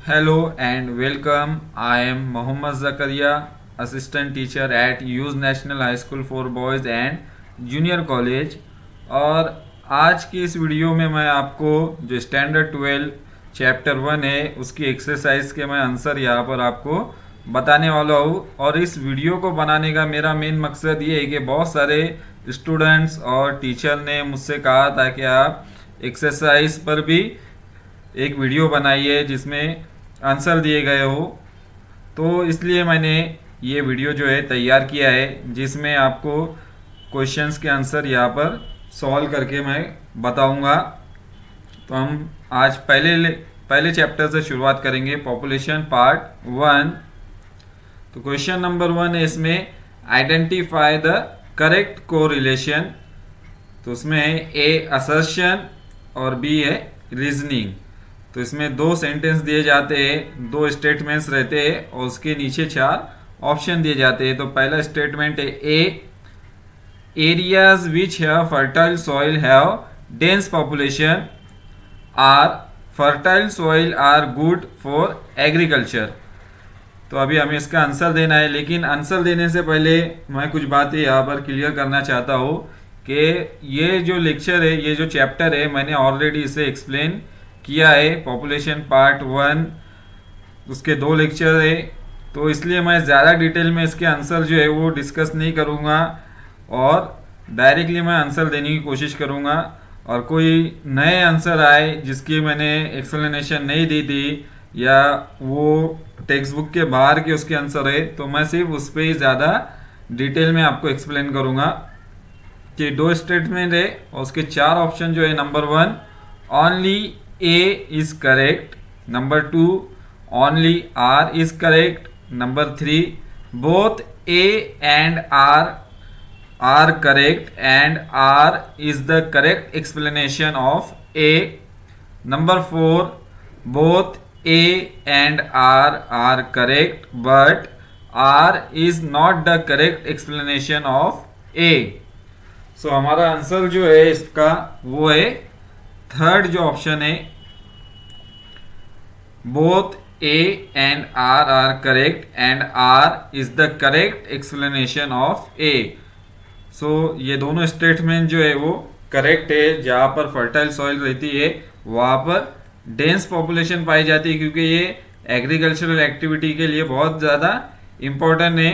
Hello and welcome. I am Mohammad Zakaria, assistant teacher at use national high school for boys and junior college. और आज की इस video में मैं आपको जो स्टैंडर्ड 12 चैप्टर 1 है उसकी एक्सरसाइज के मैं आंसर यहाँ पर आपको बताने वाला हूँ। और इस वीडियो को बनाने का मेरा मेन मकसद ये है कि बहुत सारे स्टूडेंट्स और टीचर ने मुझसे कहा था कि आप एक्सरसाइज पर भी एक वीडियो बनाई है जिसमें आंसर दिए गए हो। तो इसलिए मैंने ये वीडियो जो है तैयार किया है जिसमें आपको क्वेश्चंस के आंसर यहाँ पर सॉल्व करके मैं बताऊंगा। तो हम आज पहले चैप्टर से शुरुआत करेंगे, पॉपुलेशन पार्ट 1। तो क्वेश्चन नंबर 1 है इसमें, आइडेंटिफाई द करेक्ट कोरिलेशन। तो उसमें है ए असर्शन और बी है रीजनिंग। तो इसमें दो सेंटेंस दिए जाते हैं, दो स्टेटमेंट्स रहते हैं और उसके नीचे 4 ऑप्शन दिए जाते हैं। तो पहला स्टेटमेंट है A, areas which have fertile soil have dense population R fertile soil are good for agriculture. तो अभी हमें इसका आंसर देना है, लेकिन आंसर देने से पहले मैं कुछ बातें यहाँ पर क्लियर करना चाहता हूँ कि ये जो लेक्चर है, ये जो चैप्टर है, मैंने ऑलरेडी इसे एक्सप्लेन किया है। पॉपुलेशन पार्ट 1 उसके 2 लेक्चर है, तो इसलिए मैं ज़्यादा डिटेल में इसके आंसर जो है वो डिस्कस नहीं करूँगा और डायरेक्टली मैं आंसर देने की कोशिश करूँगा। और कोई नए आंसर आए जिसकी मैंने एक्सप्लेनेशन नहीं दी थी या वो टेक्स्ट बुक के बाहर के उसके आंसर है, तो मैं सिर्फ उस पर ही ज़्यादा डिटेल में आपको एक्सप्लेन करूँगा। कि 2 स्टेटमेंट है और उसके 4 ऑप्शन जो है, number 1 only A is correct, number 2 only R is correct, number 3 both A and R are correct and R is the correct explanation of A, number 4 both A and R are correct but R is not the correct explanation of A। सो हमारा answer जो है इसका वो है third जो option है, both A and R correct and R is the correct explanation of A. So ये दोनों स्टेटमेंट जो है वो करेक्ट है। जहाँ पर फर्टाइल सॉइल रहती है वहाँ पर डेंस पॉपुलेशन पाई जाती है, क्योंकि ये एग्रीकल्चरल एक्टिविटी के लिए बहुत ज़्यादा इम्पोर्टेंट है।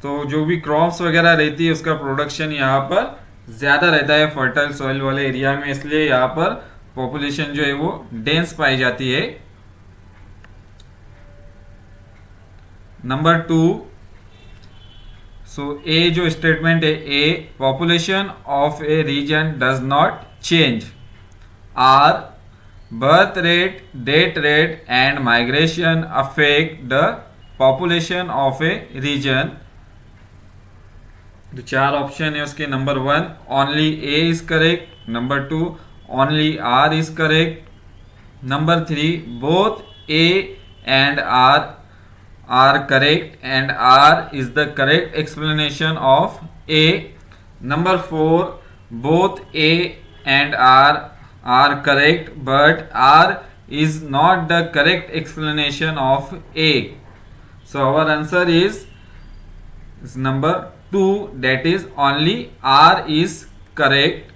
तो जो भी क्रॉप्स वगैरह रहती है उसका प्रोडक्शन यहाँ पर ज़्यादा रहता है फर्टाइल सॉइल वाले एरिया में, इसलिए यहाँ पर पॉपुलेशन जो है वो डेंस पाई जाती है। नंबर 2, सो ए जो स्टेटमेंट है, a population of a region does not change, R birth rate, death rate and migration affect the population of a region. तो 4 ऑप्शन है उसके, number 1 only A is correct, number 2 only R is correct, number 3 both A and R correct and R is the correct explanation of A, number 4 both A and R correct but R is not the correct explanation of A. So our answer is number 2, that is only R is correct.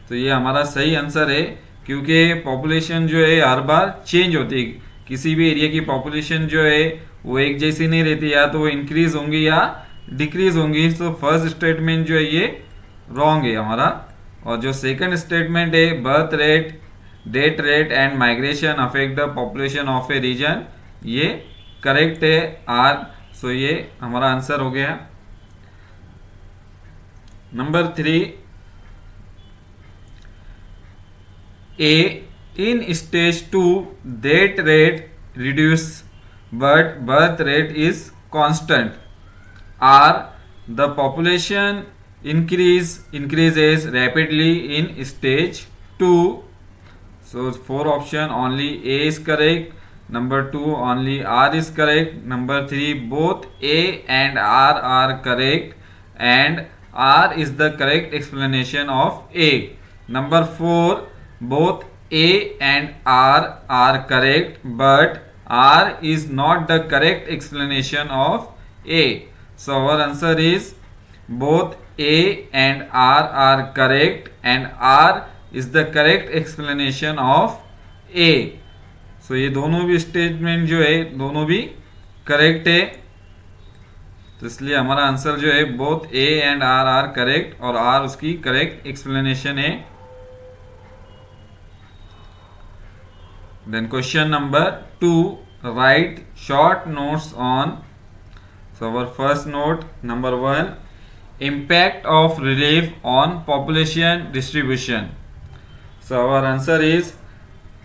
तो ये हमारा सही answer है, क्योंकि population जो है हर बार change होती है। किसी भी एरिया की पॉपुलेशन जो है वो एक जैसी नहीं रहती, या तो वो इंक्रीज होंगी या डिक्रीज होंगी। तो फर्स्ट स्टेटमेंट जो है ये रॉन्ग है हमारा। और जो सेकंड स्टेटमेंट है, birth rate, death rate and migration affect the population of a region, ये करेक्ट है आर। सो ये हमारा आंसर हो गया। Number 3, A in stage 2 death rate reduce but birth rate is constant, or the population increases rapidly in stage 2. So 4 option only A is correct, number 2 only R is correct, number 3 both A and R are correct and R is the correct explanation of A, number 4 both A and R are correct but R is not the correct explanation of A. So our answer is both A and R are correct, and R is the correct explanation of A. So ये दोनों भी statement जो है दोनों भी correct है, तो इसलिए हमारा आंसर जो है both A and R are correct, और आर उसकी करेक्ट एक्सप्लेनेशन है। Then question number 2, write short notes on. So our first note number 1, impact of relief on population distribution. So our answer is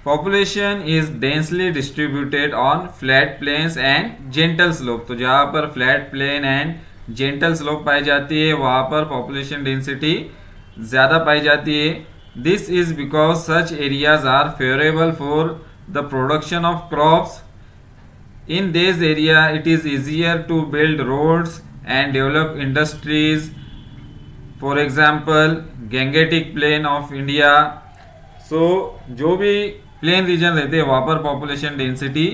population is densely distributed on flat plains and gentle slope. तो जहाँ पर flat plain and gentle slope पाई जाती है वहाँ पर population density ज़्यादा पाई जाती है। This is because such areas are favorable for the production of crops. In this area it is easier to build roads and develop industries. For example, Gangetic Plain of India. So जो भी plain region रहते हैं वहाँ पर population density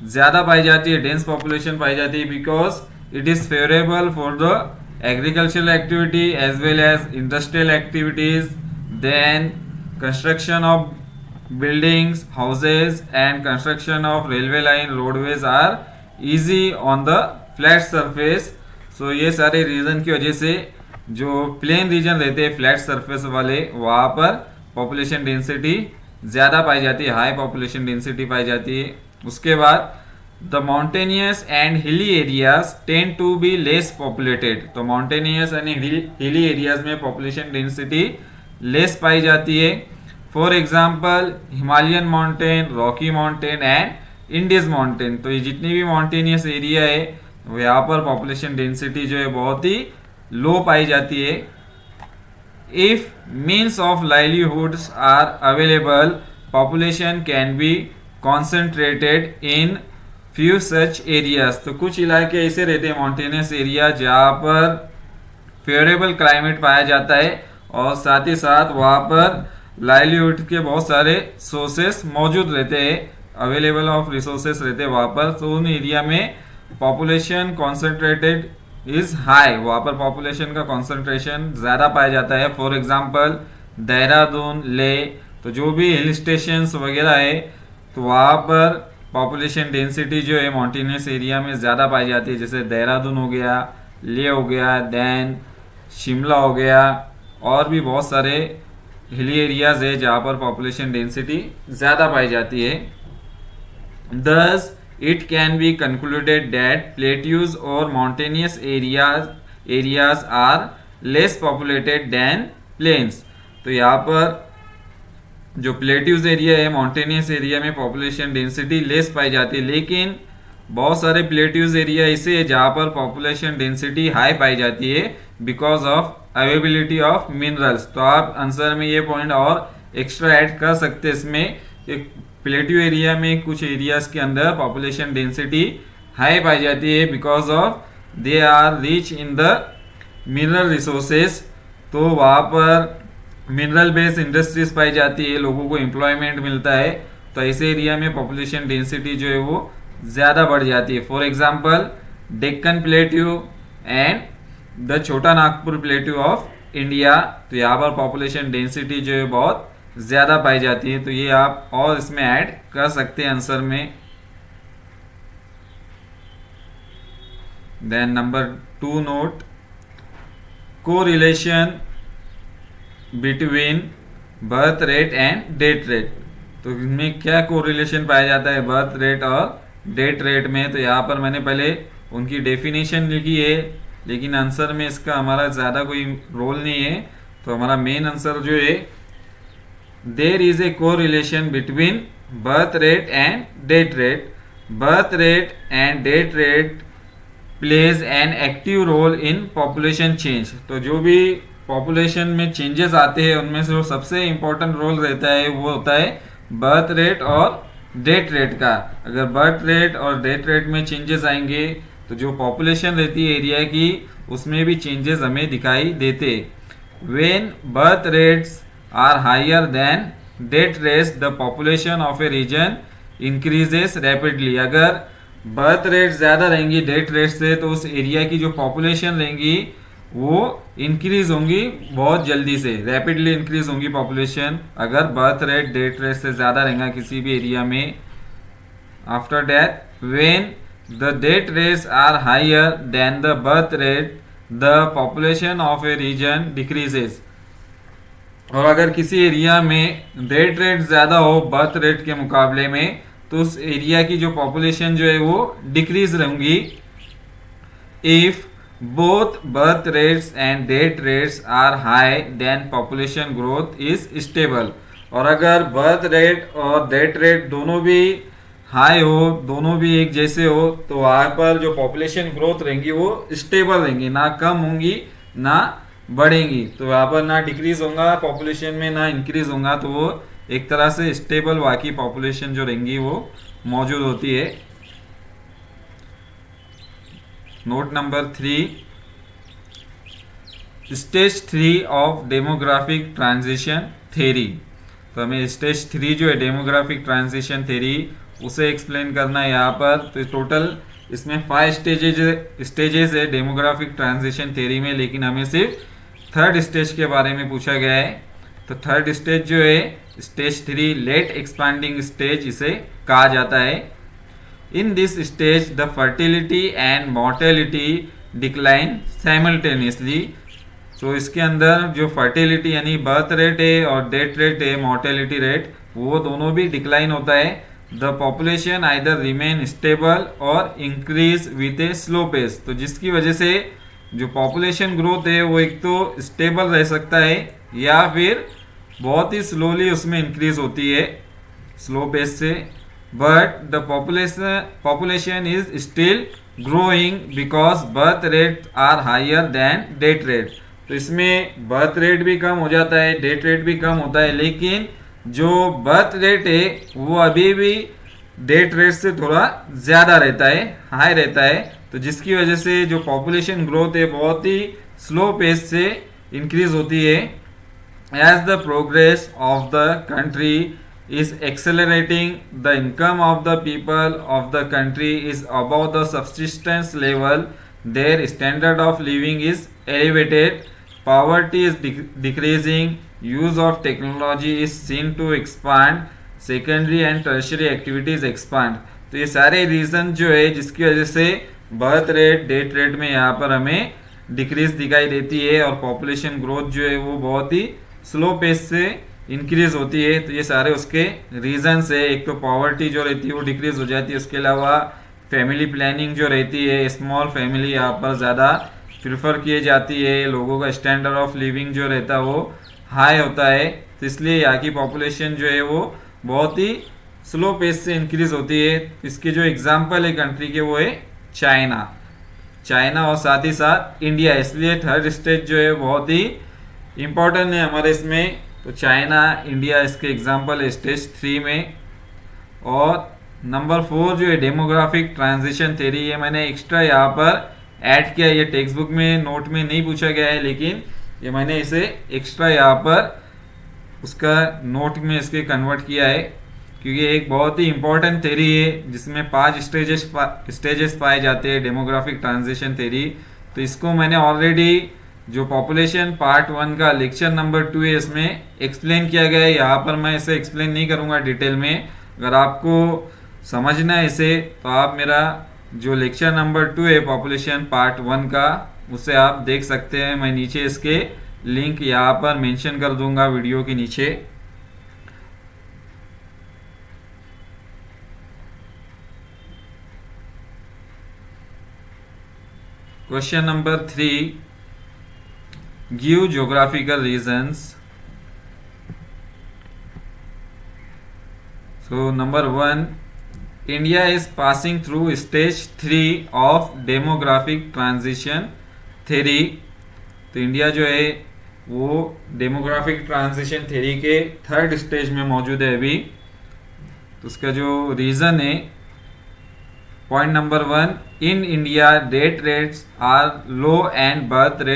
ज़्यादा पाई जाती है, डेंस पॉपुलेशन पाई जाती है, because it is favourable for the agricultural activity as well as industrial activities, then construction of buildings, houses and construction of railway line, roadways are easy on the flat surface. So ये सारे reason की वजह से जो plain region रहते हैं flat surface वाले वहाँ पर पॉपुलेशन डेंसिटी ज़्यादा पाई जाती है, हाई पॉपुलेशन डेंसिटी पाई जाती है। उसके बाद the mountainous and hilly areas tend to be less populated. तो माउंटेनियस एंड हिली एरियाज में पॉपुलेशन डेंसिटी लेस पाई जाती है। For example Himalayan mountain, Rocky mountain and Andes mountain. तो ये जितनी भी माउंटेनियस एरिया है वो यहाँ पर पॉपुलेशन डेंसिटी जो है बहुत ही लो पाई जाती है। If means of livelihoods are available, population can be concentrated in few such areas. तो कुछ इलाके ऐसे रहते हैं माउंटेनियस एरिया जहाँ पर फेवरेबल क्लाइमेट पाया जाता है और साथ ही साथ वहाँ पर लाइवलीहुड के बहुत सारे सोर्सेस मौजूद रहते हैं, अवेलेबल ऑफ रिसोर्सेस रहते हैं वहाँ पर। तो उन एरिया में पॉपुलेशन कॉन्सेंट्रेटेड इज हाई, वहाँ पर पॉपुलेशन का कॉन्सेंट्रेशन ज़्यादा पाया जाता है। फॉर एग्जांपल देहरादून, लेह, तो जो भी हिल स्टेशंस वगैरह है तो वहाँ पर पॉपुलेशन डेंसिटी जो है माउंटेनियस एरिया में ज़्यादा पाई जाती है, जैसे देहरादून हो गया, लेह हो गया, देन शिमला हो गया, और भी बहुत सारे हिली एरियाज है जहाँ पर पॉपुलेशन डेंसिटी ज़्यादा पाई जाती है। Thus, it can be concluded that plateaus or mountainous areas are less populated than plains. तो यहाँ पर जो प्लेट्यूज एरिया है माउंटेनियस एरिया में पॉपुलेशन डेंसिटी लेस पाई जाती है, लेकिन बहुत सारे प्लेट्यूज एरिया ऐसे है जहाँ पर पॉपुलेशन डेंसिटी हाई पाई जाती है because of availability of minerals. तो आप आंसर में ये पॉइंट और एक्स्ट्रा ऐड कर सकते हैं इसमें कि प्लेट्यू एरिया में कुछ एरियाज के अंदर पॉपुलेशन डेंसिटी हाई पाई जाती है because of they are rich in the mineral resources. तो वहाँ पर मिनरल बेस्ड इंडस्ट्रीज पाई जाती है, लोगों को एम्प्लॉयमेंट मिलता है, तो ऐसे एरिया में पॉपुलेशन डेंसिटी जो है वो ज़्यादा बढ़ जाती है। For example Deccan plateau and the छोटा नागपुर प्लेट्यू ऑफ इंडिया, तो यहाँ पर पॉपुलेशन डेंसिटी जो है बहुत ज़्यादा पाई जाती है। तो ये आप और इसमें ऐड कर सकते हैं आंसर में। Then number 2 note, correlation between birth rate and death rate. तो इनमें क्या कोरिलेशन पाया जाता है बर्थ रेट और डेथ रेट में? तो यहाँ पर मैंने पहले उनकी डेफिनेशन लिखी है, लेकिन आंसर में इसका हमारा ज़्यादा कोई रोल नहीं है। तो हमारा मेन आंसर जो है, there is a correlation between birth rate and death rate. Birth rate and death rate plays an active role in population change. तो जो भी पॉपुलेशन में चेंजेस आते हैं उनमें से जो सबसे इम्पोर्टेंट रोल रहता है वो होता है बर्थ रेट और डेथ रेट का। अगर बर्थ रेट और डेथ रेट में चेंजेस आएंगे तो जो पॉपुलेशन रहती है एरिया की उसमें भी चेंजेस हमें दिखाई देते। When birth rates are higher than death rates the population of a region increases rapidly. अगर बर्थ रेट ज़्यादा रहेंगी डेथ रेट से तो उस एरिया की जो पॉपुलेशन रहेंगी वो इंक्रीज होंगी बहुत जल्दी से, रैपिडली इंक्रीज होंगी पॉपुलेशन अगर बर्थ रेट डेथ रेट से ज़्यादा रहेगा किसी भी एरिया में। After death when the death rates are higher than the birth rate the population of a region decreases. और अगर किसी एरिया में डेथ रेट ज़्यादा हो बर्थ रेट के मुकाबले में तो उस एरिया की जो पॉपुलेशन जो है वो डिक्रीज रहेंगी। If both birth rates and death rates are high then population growth is stable. और अगर बर्थ रेट और डेथ रेट दोनों भी हाई हो, दोनों भी एक जैसे हो, तो वहाँ पर जो पॉपुलेशन ग्रोथ रहेंगी वो स्टेबल रहेंगी, ना कम होंगी ना बढ़ेंगी। तो यहाँ पर ना डिक्रीज होगा पॉपुलेशन में ना इंक्रीज होगा, तो वो एक तरह से स्टेबल बाकी पॉपुलेशन जो रहेंगी वो मौजूद होती है। Note number 3, stage 3 of demographic transition theory. तो हमें स्टेज 3 जो है डेमोग्राफिक ट्रांजिशन थ्योरी उसे एक्सप्लेन करना है यहाँ पर। तो टोटल इसमें 5 स्टेजेस है डेमोग्राफिक ट्रांजिशन थ्योरी में, लेकिन हमें सिर्फ थर्ड स्टेज के बारे में पूछा गया है। तो थर्ड स्टेज जो है स्टेज 3 लेट एक्सपांडिंग स्टेज इसे कहा जाता है। इन this stage the fertility and mortality decline simultaneously. तो इसके अंदर जो फर्टिलिटी यानी बर्थ रेट है और डेथ रेट है, मॉर्टेलिटी रेट, वो दोनों भी डिक्लाइन होता है। The population either remain stable और increase with a slow pace. तो जिसकी वजह से जो पॉपुलेशन ग्रोथ है वो एक तो स्टेबल रह सकता है या फिर बहुत ही स्लोली उसमें इंक्रीज होती है स्लो पेस से। But the population is still growing because birth rate are higher than death rate. तो इसमें बर्थ रेट भी कम हो जाता है, डेथ रेट भी कम होता है, लेकिन जो बर्थ रेट है वो अभी भी डेथ रेट से थोड़ा ज़्यादा रहता है, हाई रहता है। तो जिसकी वजह से जो पॉपुलेशन ग्रोथ है बहुत ही स्लो पेस से इंक्रीज होती है। As the progress of the country is accelerating, the income of the people of the country is above the subsistence level, their standard of living is elevated, poverty is decreasing, use of technology is seen to expand, secondary and tertiary activities expand। तो ये सारे reason जो है जिसकी वजह से birth rate death rate में यहाँ पर हमें डिक्रीज दिखाई देती है और पॉपुलेशन ग्रोथ जो है वो बहुत ही स्लो पेस से इंक्रीज होती है। तो ये सारे उसके रीजंस है। एक तो पॉवर्टी जो रहती है वो डिक्रीज हो जाती है, उसके अलावा फैमिली प्लानिंग जो रहती है, स्मॉल फैमिली यहाँ पर ज़्यादा प्रिफर की जाती है, लोगों का स्टैंडर्ड ऑफ लिविंग जो रहता है वो हाई होता है। तो इसलिए यहाँ की पॉपुलेशन जो है वो बहुत ही स्लो पेस से इंक्रीज होती है। इसके जो एग्जाम्पल है कंट्री के वो है चाइना और साथ ही साथ इंडिया। इसलिए थर्ड स्टेज जो है बहुत ही इम्पोर्टेंट है हमारे इसमें। तो चाइना इंडिया इसके एग्जाम्पल है स्टेज 3 में। और नंबर 4 जो है डेमोग्राफिक ट्रांजिशन थ्योरी, ये मैंने एक्स्ट्रा यहाँ पर ऐड किया। ये टेक्स्ट बुक में नोट में नहीं पूछा गया है, लेकिन ये मैंने इसे एक्स्ट्रा यहाँ पर उसका नोट में इसके कन्वर्ट किया है, क्योंकि एक बहुत ही इंपॉर्टेंट थ्योरी है जिसमें 5 स्टेजेस पाए जाते हैं डेमोग्राफिक ट्रांजिशन थ्योरी। तो इसको मैंने ऑलरेडी जो पॉपुलेशन पार्ट 1 का लेक्चर नंबर 2 है इसमें एक्सप्लेन किया गया है। यहाँ पर मैं इसे एक्सप्लेन नहीं करूँगा डिटेल में। अगर आपको समझना है इसे तो आप मेरा जो लेक्चर नंबर 2 है पॉपुलेशन पार्ट 1 का उसे आप देख सकते हैं। मैं नीचे इसके लिंक यहाँ पर मेंशन कर दूंगा वीडियो के नीचे। Question number 3, give geographical reasons। So number 1, India is passing through stage 3 of demographic transition theory। तो इंडिया जो है वो डेमोग्राफिक ट्रांजिशन थ्योरी के थर्ड स्टेज में मौजूद है अभी। तो उसका जो रीज़न है, point number 1, in India death rates are low and birth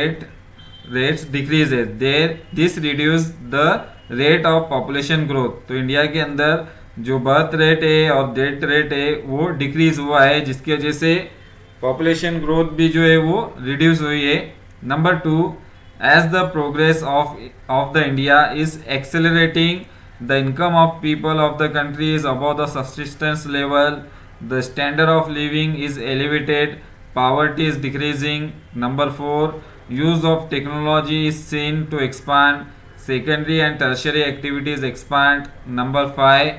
rates decreases there, this reduce the rate of population growth। तो इंडिया के अंदर जो बर्थ रेट है और डेथ रेट है वो डिक्रीज हुआ है, जिसकी वजह से पॉपुलेशन ग्रोथ भी जो है वो रिड्यूस हुई है। Number two, as the progress of the India is accelerating, the income of people of the country is above the subsistence level, the standard of living is elevated, poverty is decreasing. Number 4, use of technology is seen to expand, secondary and tertiary activities expand. Number 5,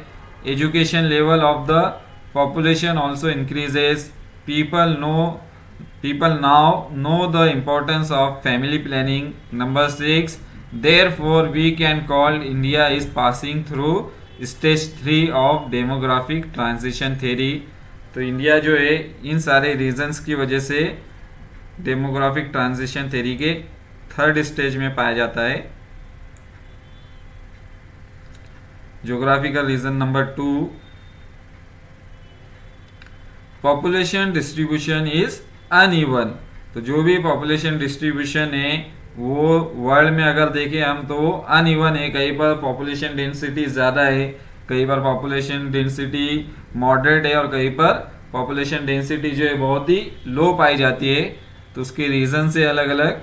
education level of the population also increases. People now know the importance of family planning. Number 6, therefore we can call India is passing through stage 3 of demographic transition theory. तो India जो है इन सारे reasons की वजह से demographic transition theory के third stage में पाया जाता है। Geographical region number 2, population distribution is uneven. तो जो भी पॉपुलेशन डिस्ट्रीब्यूशन है वो वर्ल्ड में अगर देखें हम तो अनइवन है। कहीं पर पॉपुलेशन डेंसिटी ज़्यादा है, कहीं पर पॉपुलेशन डेंसिटी मॉडरेट है और कहीं पर पॉपुलेशन डेंसिटी जो है बहुत ही लो पाई जाती है। तो उसके रीज़न से अलग अलग।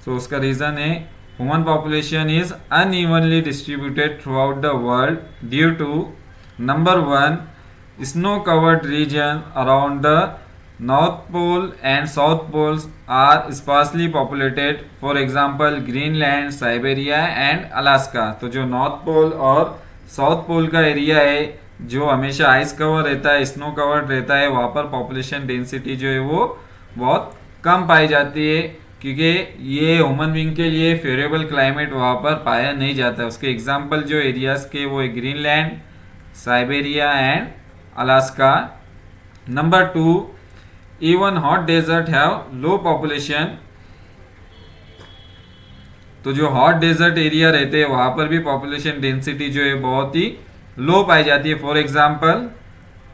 तो उसका रीज़न है human population is unevenly distributed throughout the world due to number 1, snow covered region around the north pole and south poles are sparsely populated, for example Greenland, Siberia and Alaska. तो जो north pole और south pole का area है जो हमेशा ice cover रहता है, snow covered रहता है, वहाँ पर पॉपुलेशन डेंसिटी जो है वो बहुत कम पाई जाती है, क्योंकि ये ह्यूमन बीइंग के लिए फेवरेबल क्लाइमेट वहाँ पर पाया नहीं जाता है। उसके एग्जाम्पल जो एरियाज के वो है Greenland, Siberia and Alaska. Number 2, even hot desert have low population. तो जो हॉट डेजर्ट एरिया रहते हैं वहाँ पर भी पॉपुलेशन डेंसिटी जो है बहुत ही लो पाई जाती है। For example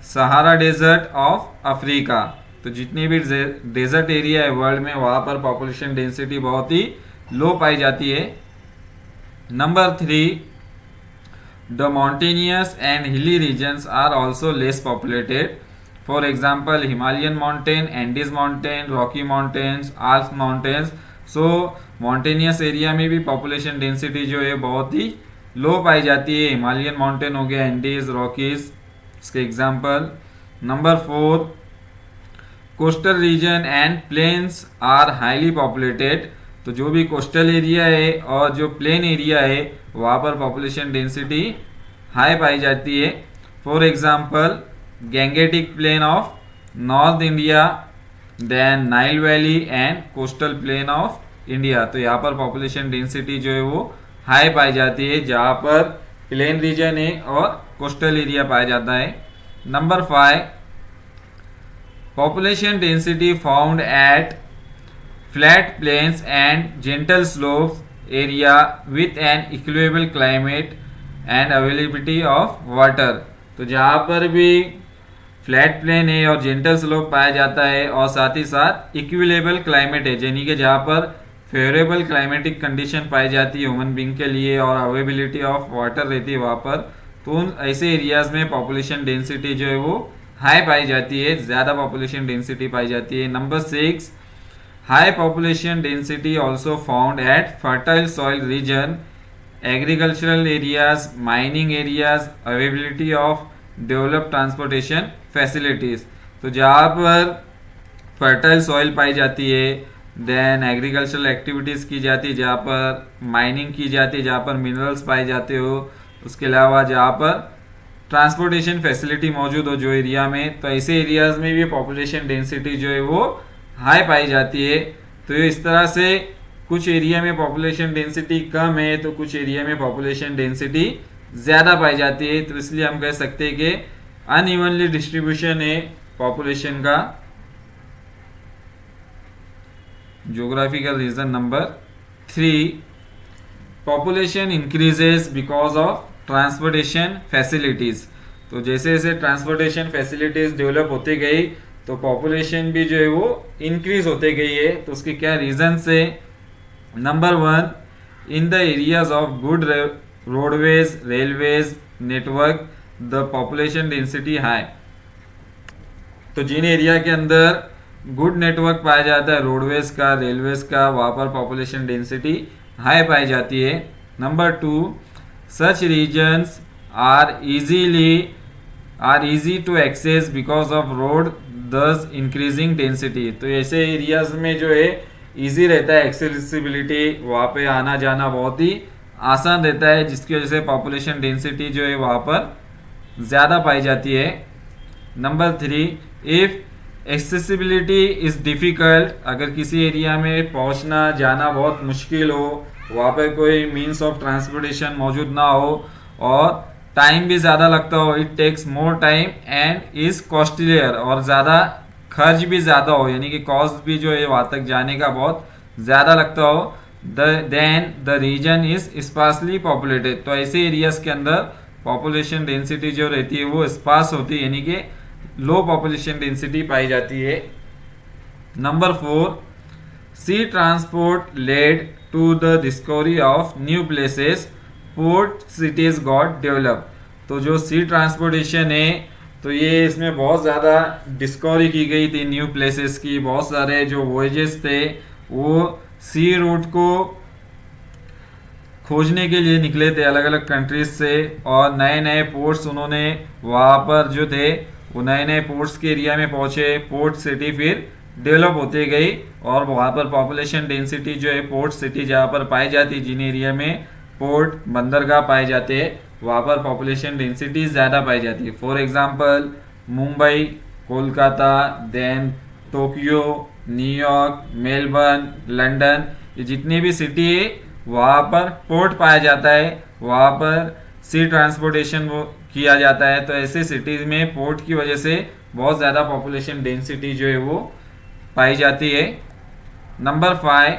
Sahara desert of Africa. तो जितने भी डेजर्ट एरिया है वर्ल्ड में वहाँ पर पॉपुलेशन डेंसिटी बहुत ही लो पाई जाती है। Number 3, the mountainous and hilly regions are also less populated, for example Himalayan mountain, Andes mountain, Rocky mountains, Alps mountains. So mountainous area में भी पॉपुलेशन डेंसिटी जो है बहुत ही लो पाई जाती है। हिमालयन माउंटेन हो गया, एंडीज, रॉकीज इसके example. Number 4, coastal region and plains are highly populated. तो जो भी कोस्टल एरिया है और जो प्लेन एरिया है वहाँ पर पॉपुलेशन डेंसिटी हाई पाई जाती है। For example Gangetic plain of north India, then Nile valley and coastal plain of India. तो यहाँ पर पॉपुलेशन डेंसिटी जो है वो हाई पाई जाती है जहाँ पर प्लेन रीजन है और कोस्टल एरिया पाया जाता है। Number 5, population density found at flat plains and gentle slopes area with an equitable climate and availability of water. तो जहाँ पर भी फ्लैट प्लेन है और जेंटल स्लोप पाया जाता है और साथ ही साथ इक्विलेबल क्लाइमेट है, यानी कि जहाँ पर फेवरेबल क्लाइमेटिक कंडीशन पाई जाती है ह्यूमन बीइंग के लिए और अवेलेबिलिटी ऑफ वाटर रहती है वहाँ पर, तो उन ऐसे एरियाज में पॉपुलेशन डेंसिटी जो है वो हाई पाई जाती है, ज़्यादा पॉपुलेशन डेंसिटी पाई जाती है। Number 6, high population density also found at fertile soil region, agricultural areas, mining areas, availability of develop transportation facilities. तो जहाँ पर फर्टाइल सॉइल पाई जाती है, देन एग्रीकल्चरल एक्टिविटीज़ की जाती है, जहाँ पर माइनिंग की जाती है, जहाँ पर मिनरल्स पाए जाते हो, उसके अलावा जहाँ पर ट्रांसपोर्टेशन फैसिलिटी मौजूद हो जो एरिया में, तो ऐसे एरियाज में भी पॉपुलेशन डेंसिटी जो है वो हाई पाई जाती है। तो इस तरह से कुछ एरिया में पॉपुलेशन डेंसिटी कम है तो कुछ एरिया में पॉपुलेशन डेंसिटी ज़्यादा पाई जाती है। तो इसलिए हम कह सकते हैं कि अनइवनली डिस्ट्रीब्यूशन है पॉपुलेशन का। Geographical region number 3, population increases because of transportation facilities. तो जैसे जैसे ट्रांसपोर्टेशन फैसिलिटीज़ डेवलप होते गई तो पॉपुलेशन भी जो है वो इंक्रीज होते गई है। तो उसके क्या रीजन है? Number 1, in the areas of good roadways railways network the population density high. तो जिन एरिया के अंदर गुड नेटवर्क पाया जाता है, रोडवेज का, रेलवेज का, वहाँ पर पॉपुलेशन डेंसिटी हाई पाई जाती है। Number 2, such regions are easy to access because of road thus increasing density. तो ऐसे एरियाज में जो है इजी रहता है एक्सेसिबिलिटी, वहाँ पे आना जाना बहुत ही आसान रहता है, जिसकी वजह से पॉपुलेशन डेंसिटी जो है वहाँ पर ज़्यादा पाई जाती है। Number 3, if accessibility is difficult, अगर किसी एरिया में पहुंचना जाना बहुत मुश्किल हो, वहाँ पे कोई मीन्स ऑफ ट्रांसपोर्टेशन मौजूद ना हो और टाइम भी ज़्यादा लगता हो, it takes more time and is costlier, और ज़्यादा खर्च भी ज़्यादा हो, यानी कि कॉस्ट भी जो है वहाँ तक जाने का बहुत ज़्यादा लगता हो, then the region is sparsely populated. तो ऐसे एरियाज़ के अंदर पॉपुलेशन डेंसिटी जो रहती है वो स्पार्स होती है, यानी कि लो पॉपुलेशन डेंसिटी पाई जाती है। Number 4, sea transport led to the discovery of new places, port cities got develop. तो जो सी ट्रांसपोर्टेशन है, तो ये इसमें बहुत ज़्यादा डिस्कवरी की गई थी न्यू प्लेसेस की। बहुत सारे जो वॉयजेस थे वो सी रूट को खोजने के लिए निकले थे अलग अलग कंट्रीज से, और नए नए पोर्ट्स उन्होंने वहाँ पर जो थे वो नए नए पोर्ट्स के एरिया में पहुँचे, पोर्ट सिटी फिर डेवलप होते गई, और वहाँ पर पॉपुलेशन डेंसिटी जो है पोर्ट सिटी जहाँ पर पाई जाती है, जिन एरिया में पोर्ट बंदरगाह पाए जाते हैं, वहाँ पर पॉपुलेशन डेंसिटी ज़्यादा पाई जाती है। For example Mumbai, Kolkata, then Tokyo, New York, Melbourne, London, ये जितनी भी सिटी है वहाँ पर पोर्ट पाया जाता है, वहाँ पर सी ट्रांसपोर्टेशन वो किया जाता है। तो ऐसे सिटीज़ में पोर्ट की वजह से बहुत ज़्यादा पॉपुलेशन डेंसिटी जो है वो पाई जाती है। Number 5,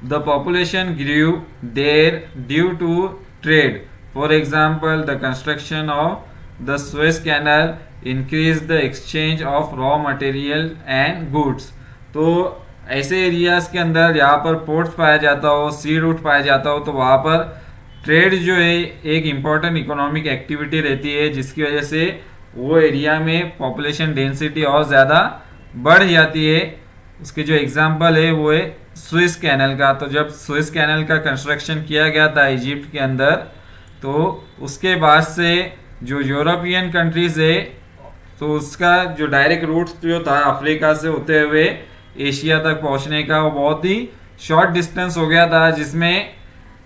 the population grew there due to trade. For example the construction of the Suez canal increase the exchange of raw material and goods. तो ऐसे एरियाज़ के अंदर जहाँ पर पोर्ट्स पाया जाता हो, सी रूट पाया जाता हो, तो वहाँ पर ट्रेड जो है एक इम्पॉर्टेंट इकोनॉमिक एक्टिविटी रहती है, जिसकी वजह से वो एरिया में पॉपुलेशन डेंसिटी और ज़्यादा बढ़ जाती है। उसके जो एग्जांपल है वो है सुएज कैनल का। तो जब सुएज कैनल का कंस्ट्रक्शन किया गया था इजिप्ट के अंदर, तो उसके बाद से जो यूरोपियन कंट्रीज़ है, तो उसका जो डायरेक्ट रूट जो था अफ्रीका से होते हुए एशिया तक पहुंचने का, वो बहुत ही शॉर्ट डिस्टेंस हो गया था, जिसमें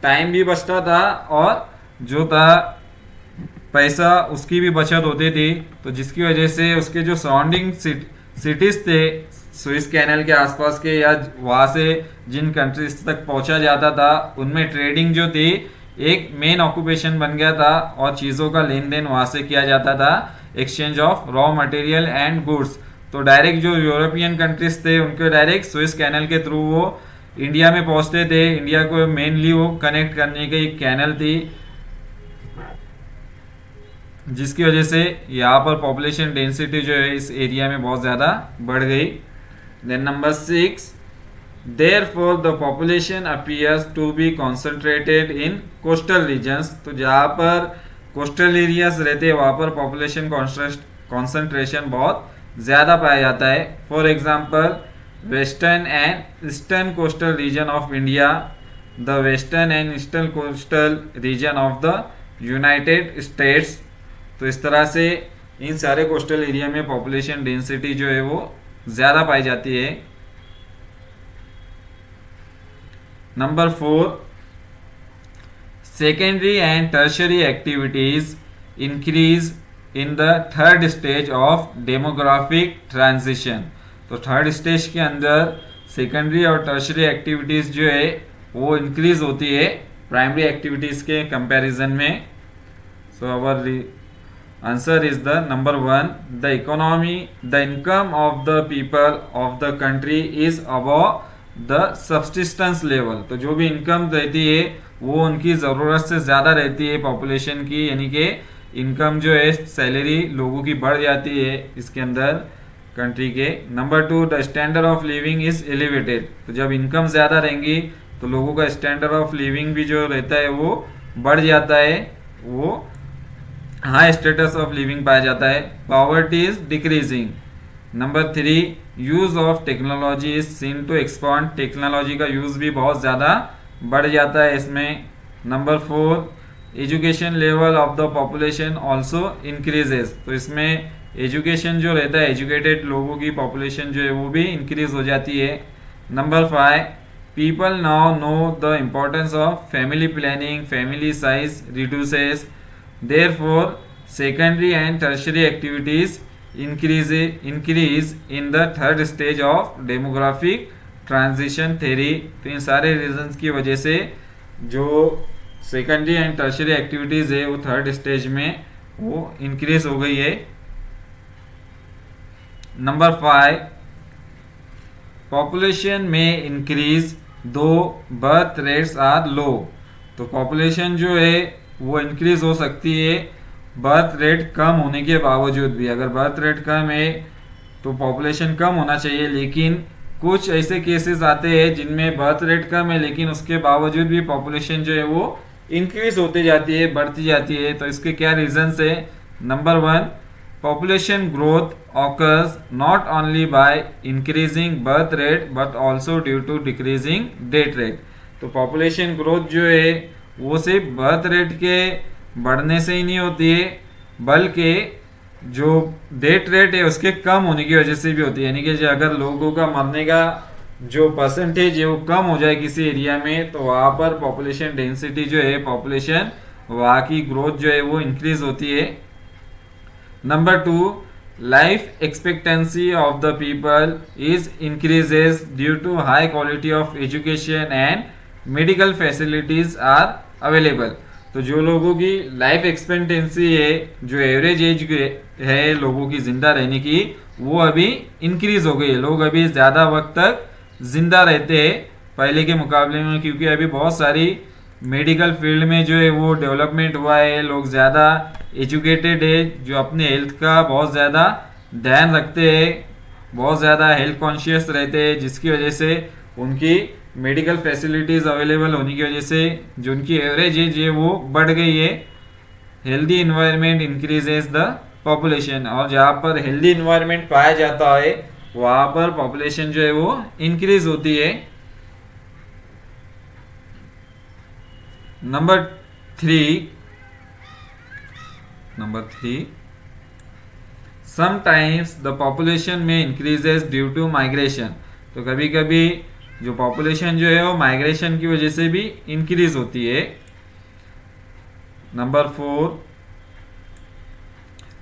टाइम भी बचता था और जो था पैसा उसकी भी बचत होती थी। तो जिसकी वजह से उसके जो सराउंडिंग सिटीज़ थे सुएज कैनल के आसपास के, या वहाँ से जिन कंट्रीज तक पहुँचा जाता था, उनमें ट्रेडिंग जो थी एक मेन ऑक्यूपेशन बन गया था, और चीज़ों का लेन देन वहाँ से किया जाता था, exchange of raw material and goods. तो डायरेक्ट जो यूरोपियन कंट्रीज थे उनके डायरेक्ट सुएज कैनल के थ्रू वो इंडिया में पहुंचते थे। इंडिया को मेनली वो कनेक्ट करने की एक कैनल थी, जिसकी वजह से यहाँ पर पॉपुलेशन डेंसिटी जो है इस एरिया में बहुत ज़्यादा बढ़ गई। Then number 6, therefore the population appears to be concentrated in coastal regions. तो जहाँ पर कोस्टल एरियाज रहते हैं वहाँ पर पॉपुलेशन कॉन्सेंट्रेशन बहुत ज़्यादा पाया जाता है। For example western and eastern coastal region of India, the western and eastern coastal region of the United states. तो इस तरह से इन सारे कोस्टल एरिया में पॉपुलेशन डेंसिटी जो है वो ज़्यादा पाई जाती है। Number 4, secondary and tertiary activities increase in the third stage of demographic transition. तो थर्ड स्टेज के अंदर सेकेंडरी और टर्शरी एक्टिविटीज़ जो है वो इंक्रीज होती है प्राइमरी एक्टिविटीज़ के कंपैरिजन में। So our answer is the number 1, the economy, the income of the people of the country is above the subsistence level. तो जो भी इनकम रहती है वो उनकी ज़रूरत से ज़्यादा रहती है पॉपुलेशन की, यानी कि इनकम जो है सैलरी लोगों की बढ़ जाती है इसके अंदर कंट्री के। Number 2, the standard of living is elevated. तो जब इनकम ज़्यादा रहेंगी तो लोगों का स्टैंडर्ड ऑफ लिविंग भी जो रहता है वो बढ़ जाता है, वो हाई स्टेटस ऑफ लिविंग पाया जाता है। Poverty is decreasing. Number 3, use of technology is seen to expand. Technology का यूज भी बहुत ज़्यादा बढ़ जाता है इसमें। Number 4, education level of the population also increases. तो इसमें एजुकेशन जो रहता है, एजुकेटेड लोगों की पॉपुलेशन जो है वो भी इंक्रीज हो जाती है। Number 5, people now know the importance of family planning, family size reduces, therefore secondary and tertiary activities increase in the third stage of demographic transition theory। तो इन सारे रीजंस की वजह से जो सेकेंडरी एंड टर्शरी एक्टिविटीज है वो third stage में वो इंक्रीज हो गई है। नंबर 5, पॉपुलेशन में इंक्रीज दो बर्थ रेट्स आर लो। तो पॉपुलेशन जो है वो इंक्रीज हो सकती है बर्थ रेट कम होने के बावजूद भी। अगर बर्थ रेट कम है तो पॉपुलेशन कम होना चाहिए, लेकिन कुछ ऐसे केसेस आते हैं जिनमें बर्थ रेट कम है लेकिन उसके बावजूद भी पॉपुलेशन जो है वो इंक्रीज होती जाती है, बढ़ती जाती है। तो इसके क्या रीजंस है? Number 1, population growth occurs not only by increasing birth rate but also due to decreasing death rate. तो पॉपुलेशन ग्रोथ जो है वो सिर्फ बर्थ रेट के बढ़ने से ही नहीं होती है, बल्कि जो डेथ रेट है उसके कम होने की वजह से भी होती है। यानी कि अगर लोगों का मरने का जो परसेंटेज है वो कम हो जाए किसी एरिया में, तो वहाँ पर पॉपुलेशन डेंसिटी जो है, पॉपुलेशन वहाँ की ग्रोथ जो है वो इंक्रीज होती है। Number 2, life expectancy of the people is increases due to high quality of education and medical facilities are available. तो जो लोगों की लाइफ एक्सपेक्टेंसी है, जो एवरेज एज है लोगों की जिंदा रहने की, वो अभी इंक्रीज हो गई है। लोग अभी ज़्यादा वक्त तक जिंदा रहते हैं पहले के मुकाबले में, क्योंकि अभी बहुत सारी मेडिकल फील्ड में जो है वो डेवलपमेंट हुआ है। लोग ज़्यादा एजुकेटेड है, जो अपने हेल्थ का बहुत ज़्यादा ध्यान रखते हैं, बहुत ज़्यादा हेल्थ कॉन्शियस रहते हैं, जिसकी वजह से उनकी मेडिकल फैसिलिटीज़ अवेलेबल होने की वजह से जो उनकी एवरेज एज है वो बढ़ गई है। Healthy environment increases the population. और जहाँ पर हेल्दी इन्वायरमेंट पाया जाता है वहाँ पर पॉपुलेशन जो है वो इंक्रीज होती है। नंबर 3, समटाइम्स द पॉपुलेशन में इंक्रीजेस ड्यू टू माइग्रेशन। तो कभी कभी जो पॉपुलेशन जो है वो माइग्रेशन की वजह से भी इंक्रीज होती है। Number 4,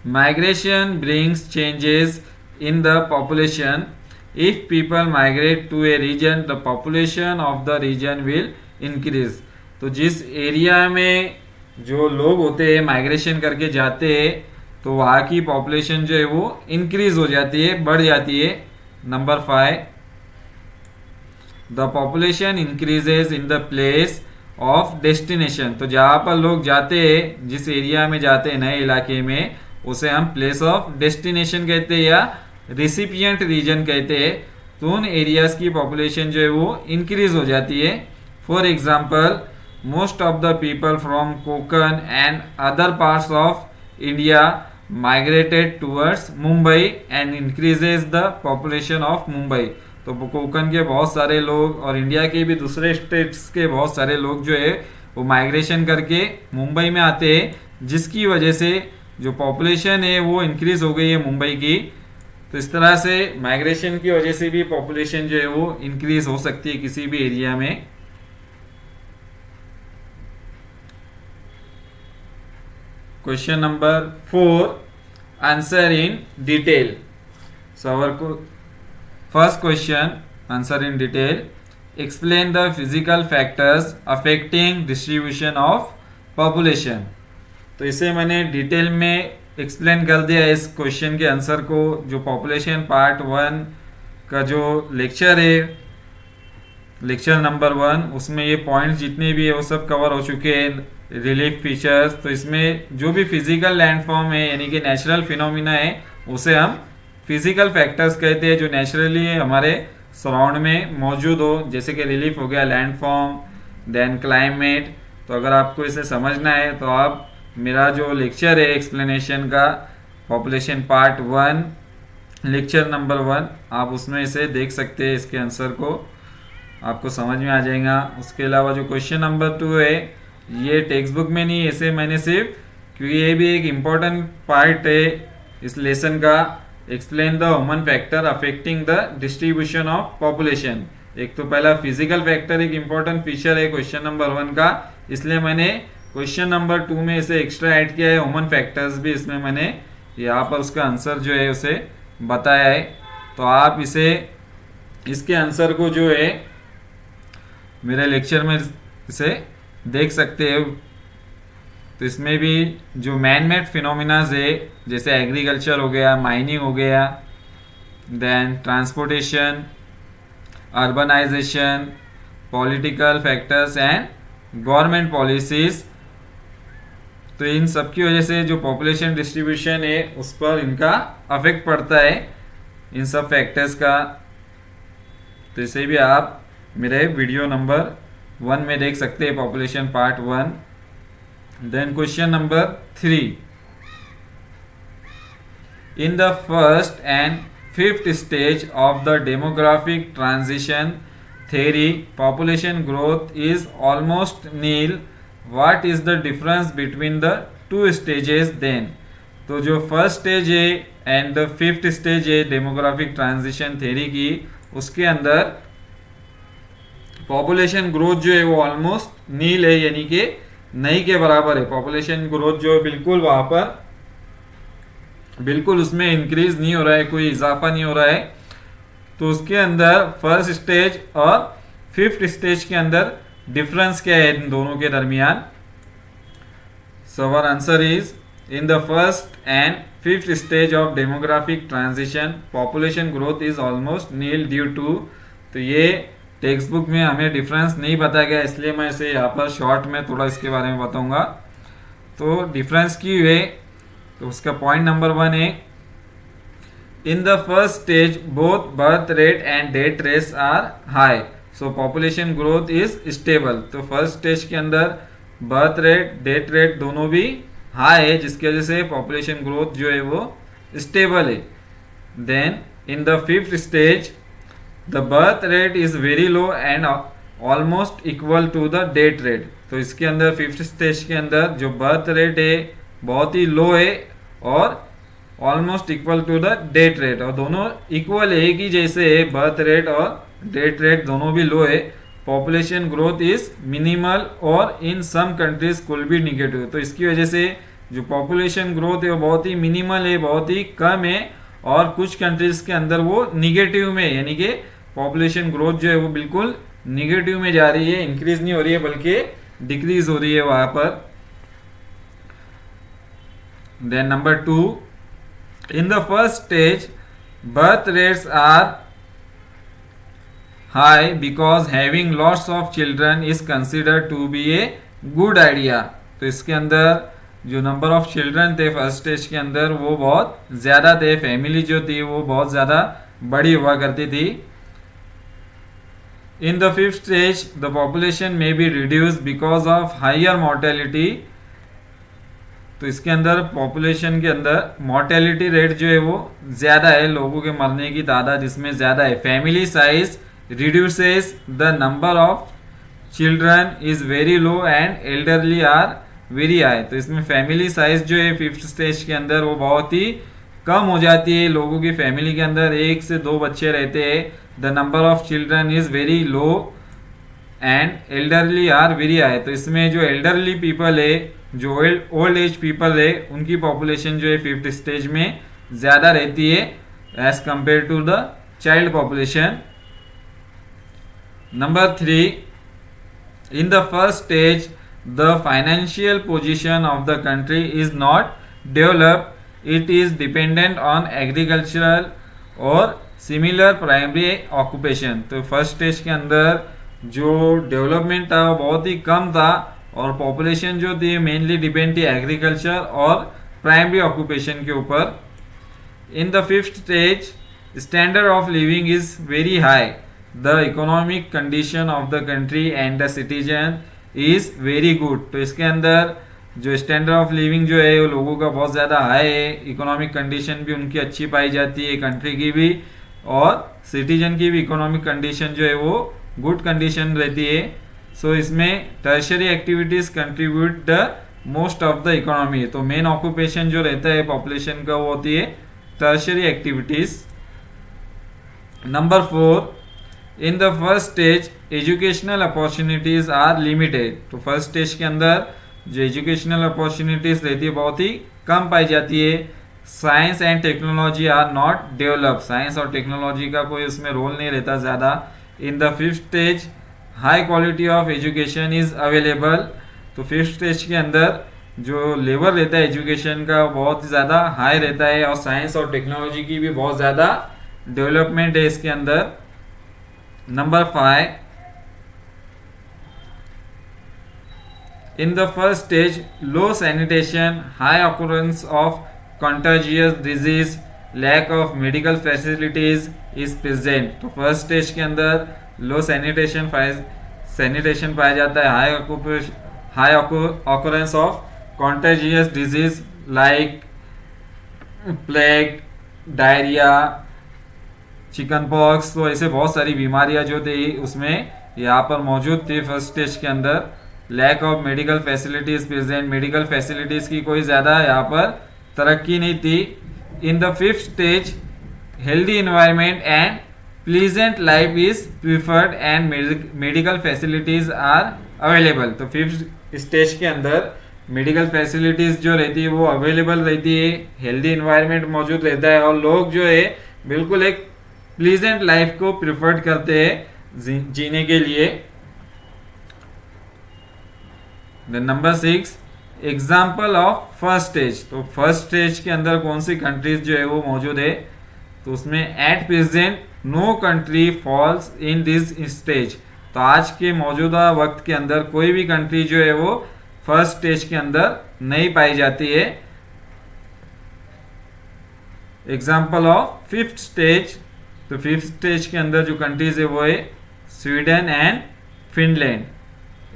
migration brings changes in the population. If people migrate to a region the population of the region will increase. तो जिस एरिया में जो लोग होते हैं माइग्रेशन करके जाते हैं तो वहाँ की पॉपुलेशन जो है वो इंक्रीज हो जाती है, बढ़ जाती है। Number 5, the population increases in the place of destination. तो जहाँ पर लोग जाते हैं, जिस एरिया में जाते हैं नए इलाके में, उसे हम प्लेस ऑफ डेस्टिनेशन कहते हैं या रिसिपिएंट रीजन कहते हैं। तो उन एरियाज की पॉपुलेशन जो है वो इंक्रीज हो जाती है। For example, most of the people from Konkan and other parts of India migrated towards Mumbai and increases the population of Mumbai. तो कोकन के बहुत सारे लोग और इंडिया के भी दूसरे स्टेट्स के बहुत सारे लोग जो है वो माइग्रेशन करके मुंबई में आते हैं, जिसकी वजह से जो पॉपुलेशन है वो इंक्रीज हो गई है मुंबई की। तो इस तरह से माइग्रेशन की वजह से भी पॉपुलेशन जो है वो इंक्रीज हो सकती है किसी भी एरिया में। Question number 4, answer in detail. So our first question, answer in detail. Explain the physical factors affecting distribution of population. तो इसे मैंने डिटेल में एक्सप्लेन कर दिया इस क्वेश्चन के आंसर को। जो पॉपुलेशन पार्ट 1 का जो लेक्चर है, लेक्चर नंबर 1, उसमें ये पॉइंट्स जितने भी है वो सब कवर हो चुके हैं। रिलीफ फीचर्स, तो इसमें जो भी फिजिकल लैंडफॉर्म है यानी कि नेचुरल फिनोमिना है उसे हम फिजिकल फैक्टर्स कहते हैं, जो नेचुरली हमारे सराउंड में मौजूद हो, जैसे कि रिलीफ हो गया, लैंडफॉर्म, देन क्लाइमेट। तो अगर आपको इसे समझना है तो आप मेरा जो लेक्चर है एक्सप्लेनेशन का, पॉपुलेशन पार्ट 1 लेक्चर नंबर 1, आप उसमें इसे देख सकते हैं, इसके आंसर को आपको समझ में आ जाएगा। उसके अलावा जो क्वेश्चन नंबर 2 है ये टेक्स्ट बुक में नहीं, ऐसे मैंने सिर्फ, क्योंकि ये भी एक इम्पॉर्टेंट पार्ट है इस लेसन का, explain the human factor affecting the distribution of population. एक तो पहला फिजिकल फैक्टर एक इम्पॉर्टेंट फीचर है क्वेश्चन नंबर 1 का, इसलिए मैंने क्वेश्चन नंबर 2 में इसे एक्स्ट्रा ऐड किया है, ह्यूमन फैक्टर्स भी इसमें मैंने यहाँ पर उसका आंसर जो है उसे बताया है। तो आप इसे, इसके आंसर को जो है मेरे लेक्चर में इसे देख सकते हो। तो इसमें भी जो मैन मेड फिनोमिनाज है, जैसे एग्रीकल्चर हो गया, माइनिंग हो गया, then transportation, urbanization, political factors and government policies, तो इन सब की वजह से जो पॉपुलेशन डिस्ट्रीब्यूशन है उस पर इनका अफेक्ट पड़ता है, इन सब फैक्टर्स का। तो इसे भी आप मेरे वीडियो नंबर 1 में देख सकते हैं, population part 1। Then question number 3, in the first and fifth stage of the demographic transition theory, population growth is almost nil. What is the difference between the two stages then? तो जो first stage है and the fifth stage है demographic transition theory की, उसके अंदर population growth जो है वो ऑलमोस्ट नील है, यानी कि नहीं के बराबर है। पॉपुलेशन ग्रोथ जो है बिल्कुल वहां पर बिल्कुल उसमें इंक्रीज नहीं हो रहा है, कोई इजाफा नहीं हो रहा है। तो उसके अंदर फर्स्ट स्टेज और फिफ्थ स्टेज के अंदर डिफरेंस क्या है इन दोनों के दरमियान? So our answer is, in the first and fifth stage of demographic transition population growth is almost nil due to, तो ये टेक्स्ट बुक में हमें डिफरेंस नहीं बताया गया, इसलिए मैं इसे यहाँ पर शॉर्ट में थोड़ा इसके बारे में बताऊंगा। तो डिफरेंस की वे, तो उसका पॉइंट नंबर 1 है, in the first stage both birth rate and death rates are high, so population growth is stable। तो फर्स्ट स्टेज के अंदर बर्थ रेट डेथ रेट दोनों भी हाई है, जिसकी वजह से पॉपुलेशन ग्रोथ जो है वो स्टेबल है। Then in the fifth stage the birth rate is very low and almost equal to the death rate. तो इसके अंदर फिफ्थ स्टेज के अंदर जो बर्थ रेट है बहुत ही लो है और almost equal to the death rate, और दोनों इक्वल है, एक ही जैसे है, बर्थ रेट और डेथ रेट दोनों भी लो है। पॉपुलेशन ग्रोथ इज मिनिमल और in some countries could be negative. तो इसकी वजह से जो पॉपुलेशन ग्रोथ है वो बहुत ही मिनिमल है, बहुत ही कम है, और कुछ कंट्रीज के अंदर वो निगेटिव में, यानी कि पॉपुलेशन ग्रोथ जो है वो बिल्कुल निगेटिव में जा रही है, इंक्रीज नहीं हो रही है बल्कि डिक्रीज हो रही है वहां पर। Then number 2, in the first stage birth rates are high because having lots of children is considered to be a good idea। तो इसके अंदर जो नंबर ऑफ चिल्ड्रन थे फर्स्ट स्टेज के अंदर वो बहुत ज्यादा थे, फैमिली जो थी वो बहुत ज्यादा बड़ी हुआ करती थी। In the fifth stage the population may be reduce because of higher mortality. तो इसके अंदर पॉपुलेशन के अंदर मॉर्टेलिटी रेट जो है वो ज्यादा है, लोगों के मरने की तादाद इसमें ज्यादा है। Family size reduces the number of children is very low and elderly are very high. तो इसमें फैमिली साइज जो है फिफ्थ स्टेज के अंदर वो बहुत ही कम हो जाती है, लोगों की फैमिली के अंदर 1 से 2 बच्चे रहते हैं। The number of children is very low and elderly are very high. तो इसमें जो एल्डरली पीपल है, जो ओल्ड एज पीपल है, उनकी पॉपुलेशन जो है फिफ्थ स्टेज में ज्यादा रहती है as compare to the child population. Number 3, in the first stage the financial position of the country is not developed, it is dependent on agricultural और similar primary occupation. तो first stage के अंदर जो development था वो बहुत ही कम था और पॉपुलेशन जो थी मेनली डिपेंड थी एग्रीकल्चर और प्राइमरी ऑक्यूपेशन के ऊपर। इन the fifth stage standard of living is very high, the economic condition of the country and the citizen is very good. तो इसके अंदर जो स्टैंडर्ड ऑफ लिविंग जो है वो लोगों का बहुत ज़्यादा हाई है, इकोनॉमिक कंडीशन भी उनकी अच्छी पाई जाती है कंट्री की भी, और सिटीजन की भी इकोनॉमिक कंडीशन जो है वो गुड कंडीशन रहती है। सो इसमें tertiary activities contribute the most of the economy. तो मेन ऑक्यूपेशन जो रहता है पॉपुलेशन का वो होती है tertiary activities. Number 4, in the first stage educational opportunities are limited. तो फर्स्ट स्टेज के अंदर जो एजुकेशनल अपॉर्चुनिटीज रहती है बहुत ही कम पाई जाती है। Science and technology are not develop, science और टेक्नोलॉजी का कोई उसमें रोल नहीं रहता ज़्यादा। In the fifth stage high quality of education is available. तो फिफ्थ स्टेज के अंदर जो लेवल रहता है एजुकेशन का बहुत ज़्यादा हाई रहता है, और साइंस और टेक्नोलॉजी की भी बहुत ज़्यादा डेवलपमेंट है इसके अंदर। Number 5, in the first stage low sanitation, high occurrence of contagious disease, lack of medical facilities is present। तो फर्स्ट स्टेज के अंदर लो सैनिटेशन पाया जाता है, high occurrence of contagious disease like plague, diarrhoea, chicken pox. तो ऐसे बहुत सारी बीमारियां जो थी उसमें यहाँ पर मौजूद थी फर्स्ट स्टेज के अंदर। Lack of medical facilities present, medical facilities की कोई ज़्यादा यहाँ पर तरक्की नहीं थी। In the fifth stage healthy environment and pleasant life is preferred and medical facilities are available. तो फिफ्थ स्टेज के अंदर मेडिकल फैसिलिटीज जो रहती है वो अवेलेबल रहती है, हेल्दी इन्वायरमेंट मौजूद रहता है, और लोग जो है बिल्कुल एक प्लीजेंट लाइफ को प्रिफर्ड करते हैं जीने के लिए। Number 6, example of first stage. तो फर्स्ट स्टेज के अंदर कौन सी कंट्रीज जो है वो मौजूद है, तो उसमें at present no country falls in this stage. तो आज के मौजूदा वक्त के अंदर कोई भी कंट्री जो है वो फर्स्ट स्टेज के अंदर नहीं पाई जाती है। Example of fifth stage. तो फिफ्थ स्टेज के अंदर जो कंट्रीज है वो है स्वीडन एंड फिनलैंड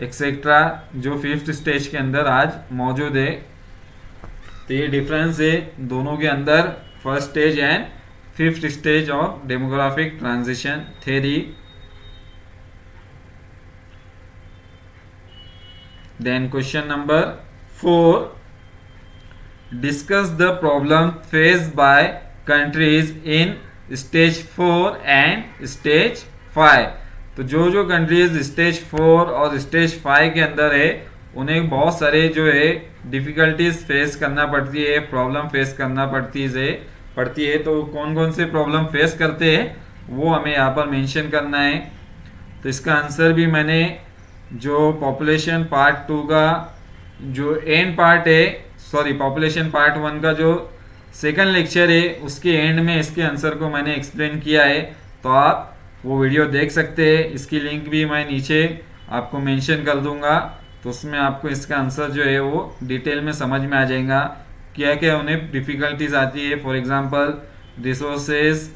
एक्सेट्रा, जो फिफ्थ स्टेज के अंदर आज मौजूद है। तो ये डिफरेंस है दोनों के अंदर, first stage and fifth stage of demographic transition theory. Then question number 4, discuss the problem faced by countries in stage 4 and stage 5। तो जो जो कंट्रीज स्टेज 4 और स्टेज 5 के अंदर है उन्हें बहुत सारे जो है डिफिकल्टीज फेस करना पड़ती है, प्रॉब्लम फेस करना पड़ती है। तो कौन कौन से प्रॉब्लम फेस करते हैं वो हमें यहाँ पर मेंशन करना है। तो इसका आंसर भी मैंने जो पॉपुलेशन पार्ट 2 का जो एंड पार्ट है, सॉरी पॉपुलेशन पार्ट 1 का जो सेकंड लेक्चर है उसके एंड में इसके आंसर को मैंने एक्सप्लेन किया है, तो आप वो वीडियो देख सकते हैं। इसकी लिंक भी मैं नीचे आपको मेंशन कर दूंगा, तो उसमें आपको इसका आंसर जो है वो डिटेल में समझ में आ जाएगा क्या क्या उन्हें डिफ़िकल्टीज आती है। For example resources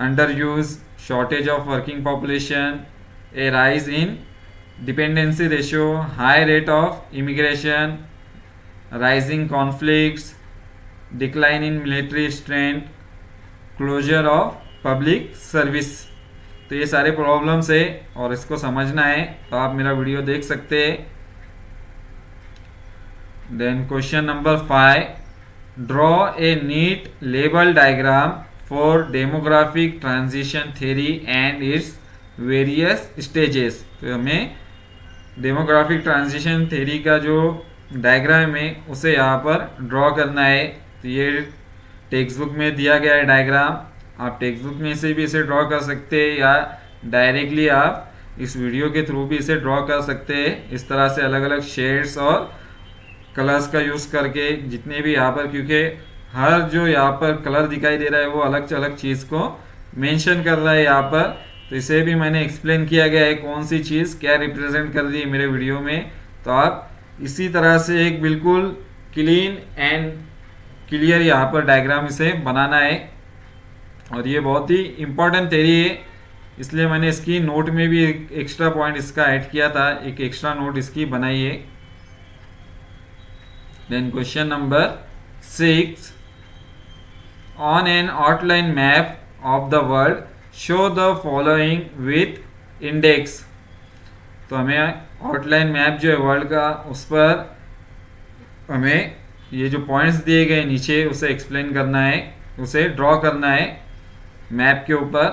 under use, shortage of working population, a rise in dependency ratio, high rate of immigration, rising conflicts, decline in military strength, closure of public service. तो ये सारे प्रॉब्लम्स है और इसको समझना है तो आप मेरा वीडियो देख सकते हैं। Then question number 5, draw a neat label diagram for demographic transition theory and its various stages. तो हमें डेमोग्राफिक ट्रांजिशन थ्योरी का जो डायग्राम है उसे यहाँ पर ड्रॉ करना है। तो ये टेक्स्ट बुक में दिया गया है डायग्राम, आप टेक्स्ट बुक में से भी इसे ड्रॉ कर सकते हैं या डायरेक्टली आप इस वीडियो के थ्रू भी इसे ड्रॉ कर सकते हैं। इस तरह से अलग अलग शेड्स और कलर्स का यूज़ करके जितने भी यहाँ पर, क्योंकि हर जो यहाँ पर कलर दिखाई दे रहा है वो अलग अलग चीज़ को मेंशन कर रहा है यहाँ पर। तो इसे भी मैंने एक्सप्लेन किया गया है कौन सी चीज़ क्या रिप्रेजेंट कर रही है मेरे वीडियो में। तो आप इसी तरह से एक बिल्कुल क्लीन एंड क्लियर यहाँ पर डायग्राम इसे बनाना है, और ये बहुत ही इम्पोर्टेंट थ्योरी है, इसलिए मैंने इसकी नोट में भी एक एक्स्ट्रा पॉइंट इसका ऐड किया था, एक एक्स्ट्रा नोट इसकी बनाई है। Then question number 6, on an outline map of the world show the following with index। तो हमें आउटलाइन मैप जो है वर्ल्ड का, उस पर हमें ये जो पॉइंट्स दिए गए नीचे उसे एक्सप्लेन करना है, उसे ड्रॉ करना है मैप के ऊपर।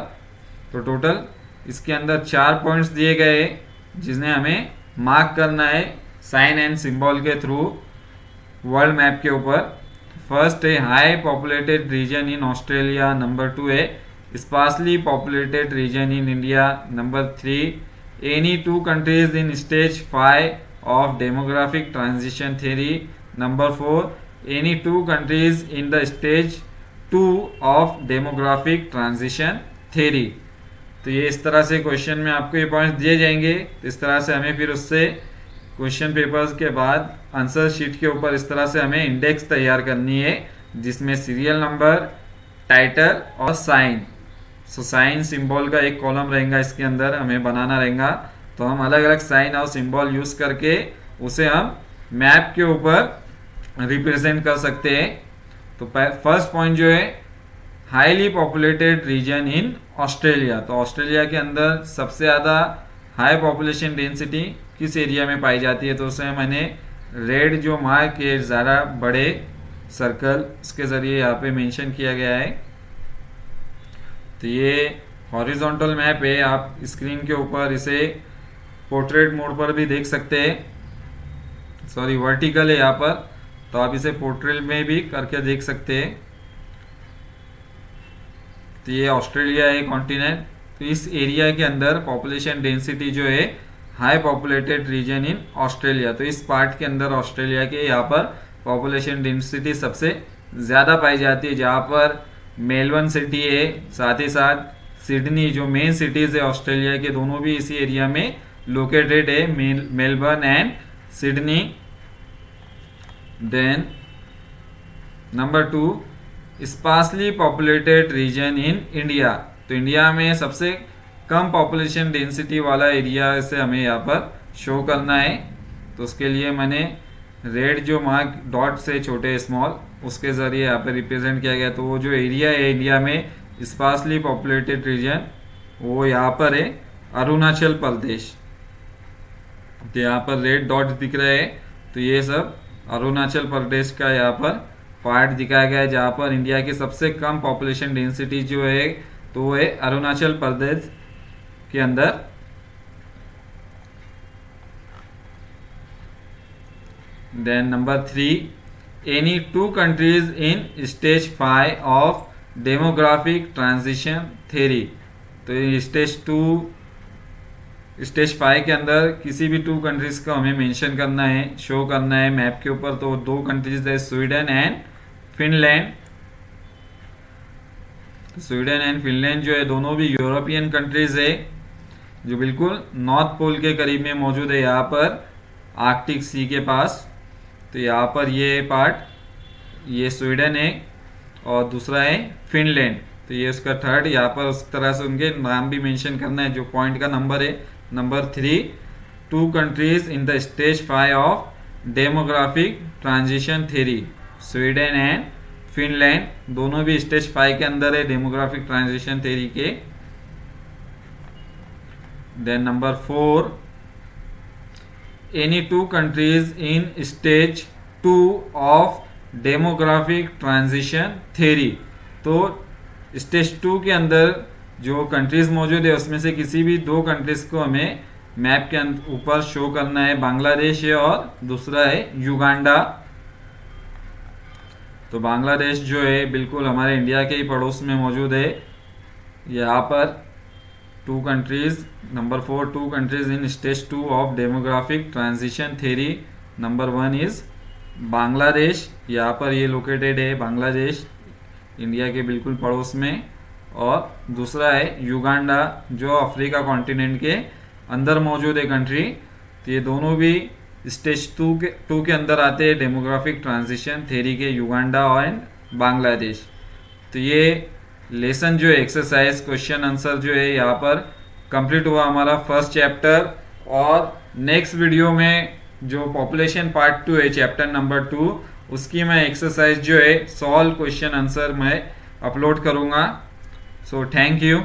तो टोटल इसके अंदर 4 पॉइंट्स दिए गए जिन्हें हमें मार्क करना है साइन एंड सिंबल के थ्रू वर्ल्ड मैप के ऊपर। फर्स्ट है high populated region in Australia, number 2 है sparsely populated region in India, number 3 any 2 countries in stage 5 of demographic transition theory, number 4 any 2 countries in the stage 2 of demographic transition theory. तो ये इस तरह से question में आपको ये points दिए जाएंगे। तो इस तरह से हमें फिर उससे क्वेश्चन पेपर्स के बाद आंसर शीट के ऊपर इस तरह से हमें इंडेक्स तैयार करनी है, जिसमें सीरियल नंबर, टाइटल और साइन। सो साइन सिंबल का एक कॉलम रहेगा, इसके अंदर हमें बनाना रहेगा। तो हम अलग अलग साइन और सिंबल यूज करके उसे हम मैप के ऊपर रिप्रेजेंट कर सकते हैं। तो फर्स्ट पॉइंट जो है highly populated region in Australia. तो ऑस्ट्रेलिया के अंदर सबसे ज़्यादा हाई पॉपुलेशन डेंसिटी किस एरिया में पाई जाती है? तो उसे मैंने रेड जो मार्क है ज़्यादा बड़े सर्कल उसके ज़रिए यहाँ पे मेंशन किया गया है। तो ये हॉरिजॉन्टल मैप है, आप स्क्रीन के ऊपर इसे पोर्ट्रेट मोड पर भी देख सकते हैं। सॉरी, वर्टिकल है यहाँ पर, तो आप इसे पोर्ट्रेट में भी करके देख सकते हैं। तो ये ऑस्ट्रेलिया है कॉन्टिनेंट। तो इस एरिया के अंदर पॉपुलेशन डेंसिटी जो है high populated region in Australia, तो इस पार्ट के अंदर ऑस्ट्रेलिया के यहाँ पर पॉपुलेशन डेंसिटी सबसे ज़्यादा पाई जाती है, जहाँ पर मेलबर्न सिटी है, साथ ही साथ सिडनी, जो मेन सिटीज़ है ऑस्ट्रेलिया के, दोनों भी इसी एरिया में लोकेटेड है, Melbourne and Sydney. Then number 2 sparsely populated region in India. तो इंडिया में सबसे कम पॉपुलेशन डेंसिटी वाला एरिया से हमें यहाँ पर शो करना है। तो उसके लिए मैंने रेड जो मार्क डॉट से छोटे स्मॉल उसके ज़रिए यहाँ पर रिप्रेजेंट किया गया। तो वो जो एरिया है इंडिया में स्पार्सली पॉपुलेटेड रीजन, वो यहाँ पर है अरुणाचल प्रदेश। तो यहाँ पर रेड डॉट दिख रहे हैं, तो ये सब अरुणाचल प्रदेश का यहाँ पर पार्ट दिखाया गया है, जहाँ पर इंडिया की सबसे कम पॉपुलेशन डेंसिटी जो है तो वो है अरुणाचल प्रदेश के अंदर। Then number 3 any 2 countries in stage 5 of demographic transition theory. तो स्टेज 5 के अंदर किसी भी 2 कंट्रीज को हमें मेंशन करना है, शो करना है मैप के ऊपर। तो 2 कंट्रीज है Sweden and Finland. Sweden and Finland जो है दोनों भी यूरोपियन कंट्रीज है, जो बिल्कुल नॉर्थ पोल के करीब में मौजूद है, यहाँ पर आर्कटिक सी के पास। तो यहाँ पर ये पार्ट ये स्वीडन है और दूसरा है फिनलैंड। तो ये उसका थर्ड, यहाँ पर उस तरह से उनके नाम भी मेंशन करना है। जो पॉइंट का नंबर है number 3 2 countries in the stage 5 of demographic transition theory, Sweden and Finland दोनों भी स्टेज 5 के अंदर है डेमोग्राफिक ट्रांजिशन थ्योरी के। Then number 4 any 2 countries in stage 2 of demographic transition theory. तो स्टेज 2 के अंदर जो कंट्रीज मौजूद है उसमें से किसी भी 2 कंट्रीज को हमें मैप के ऊपर शो करना है। बांग्लादेश है और दूसरा है युगांडा। तो बांग्लादेश जो है बिल्कुल हमारे इंडिया के ही पड़ोस में मौजूद है। यहाँ पर 2 countries, number 4 2 countries in stage 2 of demographic transition theory. Number 1 is Bangladesh, यहाँ पर ये लोकेटेड है बांग्लादेश, इंडिया के बिल्कुल पड़ोस में। और दूसरा है युगांडा, जो अफ्रीका कॉन्टिनेंट के अंदर मौजूद है कंट्री। तो ये दोनों भी स्टेज 2 के अंदर आते हैं डेमोग्राफिक ट्रांजिशन थ्योरी के, युगांडा और बांग्लादेश। तो ये लेसन जो है एक्सरसाइज क्वेश्चन आंसर जो है यहाँ पर कंप्लीट हुआ हमारा फर्स्ट चैप्टर। और नेक्स्ट वीडियो में जो पॉपुलेशन पार्ट 2 है चैप्टर नंबर 2, उसकी मैं एक्सरसाइज जो है सॉल्व क्वेश्चन आंसर मैं अपलोड करूँगा। So thank you.